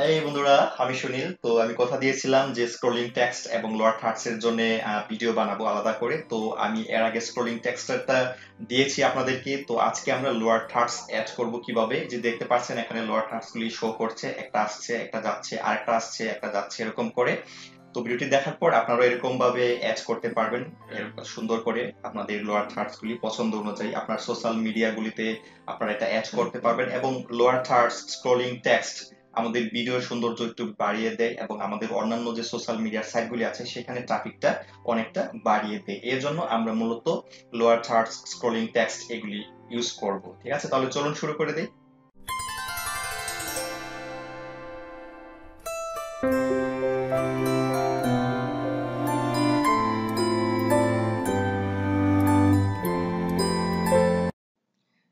হ্যাঁ বন্ধুরা, আমি সুনীল। তো আমি কথা দিয়েছিলাম যে স্ক্রলিং টেক্সট এবং লোয়ার থার্ডস এর জন্য ভিডিও বানাবো আলাদা করে। তো আমি এর আগে স্ক্রলিং টেক্সটটা দিয়েছি আপনাদেরকে। তো আজকে আমরা লোয়ার থার্ডস অ্যাড করব কিভাবে, যে দেখতে পাচ্ছেন এখানে লোয়ার থার্ডস গুলি শো করছে, একটা আসছে একটা যাচ্ছে আরেকটা আসছে একটা যাচ্ছে এরকম করে। তো ভিডিওটি দেখার পর আপনারা এরকম ভাবে অ্যাড করতে পারবেন এরকম সুন্দর করে আপনাদের লোয়ার থার্ডস গুলি পছন্দ অনুযায়ী আপনার সোশ্যাল মিডিয়া গুলিতে আপনারা এটা অ্যাড করতে পারবেন। এবং লোয়ার থার্ডস স্ক্রলিং টেক্সট আমাদের ভিডিওর সৌন্দর্য একটু বাড়িয়ে দেয় এবং আমাদের অন্যান্য যে সোশ্যাল মিডিয়ার সাইটগুলি আছে সেখানে ট্রাফিকটা অনেকটা বাড়িয়ে দেয়। এর জন্য আমরা মূলত লোয়ার থার্ডস স্ক্রলিং টেক্সট এগুলি ইউজ করব। ঠিক আছে, তাহলে চলুন শুরু করে দেই।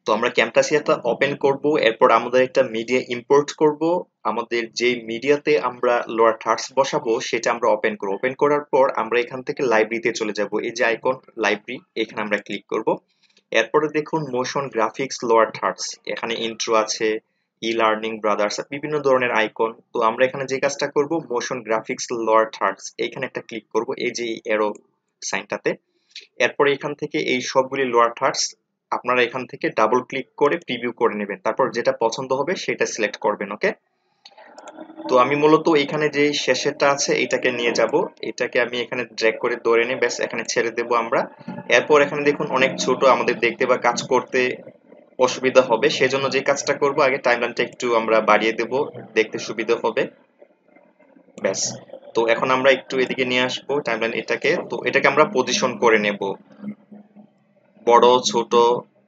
তো আমরা ক্যামটাসিয়াটা ওপেন করব, এরপর আমাদের একটা মিডিয়া ইম্পোর্ট করব। আমাদের যে মিডিয়াতে আমরা লোয়ার থার্ডস বসাবো সেটা আমরা ওপেন করব। ওপেন করার পর আমরা এখান থেকে লাইব্রেরিতে চলে যাব। এই যে আইকন লাইব্রেরি, এখানে আমরা ক্লিক করব। এরপরে দেখুন মোশন গ্রাফিক্স লোয়ার থার্ডস, এখানে ইন্ট্রো আছে, ই লার্নিং ব্রাদার্স, বিভিন্ন ধরনের আইকন। তো আমরা এখানে যে কাজটা করব, মোশন গ্রাফিক্স লোয়ার থার্ডস এখানে একটা ক্লিক করব, এই যে এরো সাইনটাতে। এরপরে এখান থেকে এই সবগুলি লোয়ার থার্ডস আপনারা এখান থেকে ডাবল ক্লিক করে প্রিভিউ করে নেবেন, তারপর যেটা পছন্দ হবে সেটা সিলেক্ট করবেন। ওকে, তো আমি মূলত এখানে যে শেষেরটা আছে এটাকে নিয়ে যাব, এটাকে আমি এখানে ড্র্যাগ করে ধরে নিয়ে ব্যাস এখানে ছেড়ে দেব আমরা। এরপর এখানে দেখুন অনেক ছোট, আমাদের দেখতে বা কাজ করতে অসুবিধা হবে, সেজন্য যে কাজটা করব, আগে টাইমলাইনটা একটু আমরা বাড়িয়ে দেব, দেখতে সুবিধা হবে। ব্যাস, তো এখন আমরা একটু এদিকে নিয়ে আসবো টাইমলাইন এটাকে। তো এটাকে আমরা পজিশন করে নেব, বড় ছোট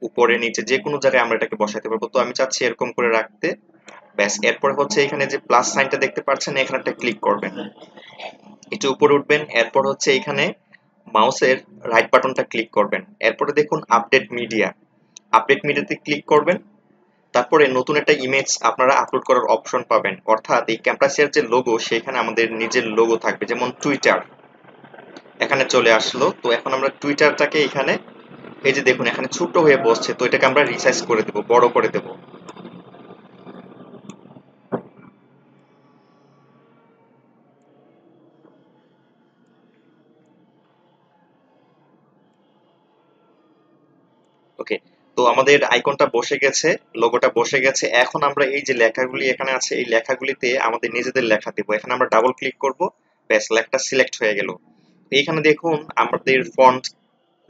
উপরে নিচে যে কোনো জায়গায় আমরা এটাকে বসাতে পারবো। তো আমি চাচ্ছি এরকম করে রাখতে। ব্যাস, এরপর হচ্ছে এখানে যে প্লাস সাইনটা দেখতে পাচ্ছেন এখানে একটা ক্লিক করবেন, একটু উপরে উঠবেন। এরপর হচ্ছে এখানে মাউসের রাইট বাটনটা ক্লিক করবেন। এরপরে দেখুন আপডেট মিডিয়া, আপডেট মিডিয়াতে ক্লিক করবেন। তারপরে নতুন একটা ইমেজ আপনারা আপলোড করার অপশন পাবেন, অর্থাৎ এই ক্যাম্পাসের যে লোগো সেখানে আমাদের নিজের লোগো থাকবে, যেমন টুইটার এখানে চলে আসলো। তো এখন আমরা টুইটারটাকে এখানে, এই যে দেখুন এখানে ছোট হয়ে বসছে, তো এটাকে আমরা রিসাইজ করে দেব, বড় করে দেব। ওকে, তো আমাদের আইকনটা বসে গেছে, লোগোটা বসে গেছে। এখন আমরা এই যে লেখাগুলি এখানে আছে এই লেখাগুলিতে আমাদের নিজেদের লেখা দেব। এখানে আমরা ডাবল ক্লিক করব, ব্যাস লেখাটা সিলেক্ট হয়ে গেল। এইখানে দেখুন আমাদের ফন্ট,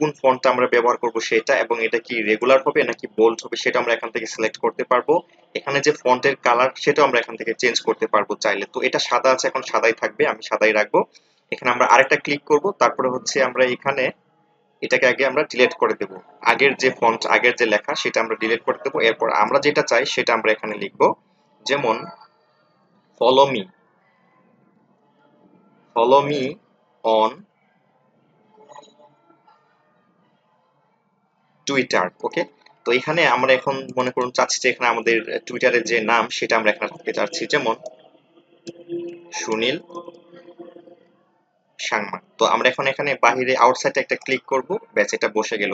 কোন ফন্টটা আমরা ব্যবহার করব সেটা, এবং এটা কি রেগুলার হবে নাকি বোল্ড হবে সেটা আমরা এখান থেকে সিলেক্ট করতে পারবো। এখানে যে ফন্টের কালার সেটাও আমরা এখান থেকে চেঞ্জ করতে পারবো চাইলে। তো এটা সাদা আছে, এখন সাদাই থাকবে, আমি সাদাই রাখবো। এখানে আমরা আরেকটা ক্লিক করব, তারপরে হচ্ছে আমরা এখানে এটাকে আগে আমরা ডিলিট করে দেব, আগের যে ফন্ট আগের যে লেখা সেটা আমরা ডিলিট করে দেব। এরপর আমরা যেটা চাই সেটা আমরা এখানে লিখবো, যেমন follow me, follow me on Twitter. Okay, তো এখানে আমরা এখন মনে করুন চাচ্ছি যে এখানে আমাদের টুইটারের যে নাম সেটা আমরা এখানে রাখতে চাচ্ছি, যেমন সুনীল সাংমা। তো আমরা এখন এখানে বাহিরে আউটসাইডে একটা ক্লিক করব, ব্যাস এটা বসে গেল।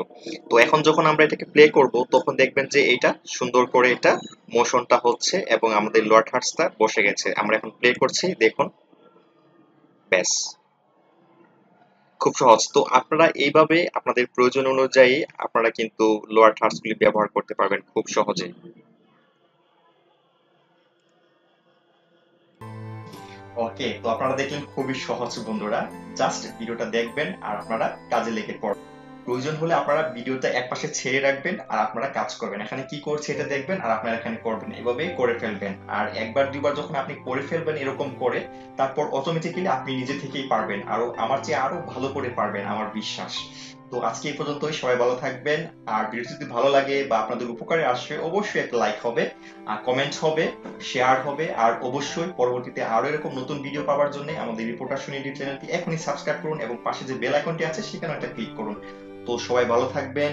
তো এখন যখন আমরা এটাকে প্লে করব তখন দেখবেন যে এটা সুন্দর করে এটা মোশনটা হচ্ছে এবং আমাদের লোয়ার থার্ডসটা বসে গেছে। আমরা এখন প্লে করছি, দেখুন, ব্যাস খুব সহজ। তো আপনারা এইভাবে আপনাদের প্রয়োজন অনুযায়ী আপনারা কিন্তু লোয়ার থার্ডস গুলি ব্যবহার করতে পারবেন খুব সহজে। ওকে, তো আপনারা দেখলেন খুবই সহজ বন্ধুরা, জাস্ট ভিডিওটা দেখবেন আর আপনারা কাজে লেগে পড়বেন। প্রয়োজন হলে আপনারা ভিডিওটা একপাশে ছেড়ে রাখবেন আর আপনারা কাজ করবেন, এখানে কি করছে এটা দেখবেন আর আপনারা এখানে করবেন, এভাবে করে ফেলবেন। আর একবার দুইবার যখন আপনি করে ফেলবেন এরকম করে, তারপর অটোমেটিক্যালি আপনি নিজে থেকেই পারবেন, আরো আমার চেয়ে আরো ভালো করে পারবেন, আমার বিশ্বাস। তো আজকে এই পর্যন্তই, সবাই ভালো থাকবেন। আর ভিডিও যদি ভালো লাগে বা আপনাদের উপকারে আসে অবশ্যই একটা লাইক হবে, আর কমেন্ট হবে, শেয়ার হবে। আর অবশ্যই পরবর্তীতে আরো এরকম নতুন ভিডিও পাওয়ার জন্য আমাদের রিপোর্টার সুনীল চ্যানেলটি এখনই সাবস্ক্রাইব করুন এবং পাশে যে বেল আইকনটি আছে সেখানে একটা ক্লিক করুন। তো সবাই ভালো থাকবেন।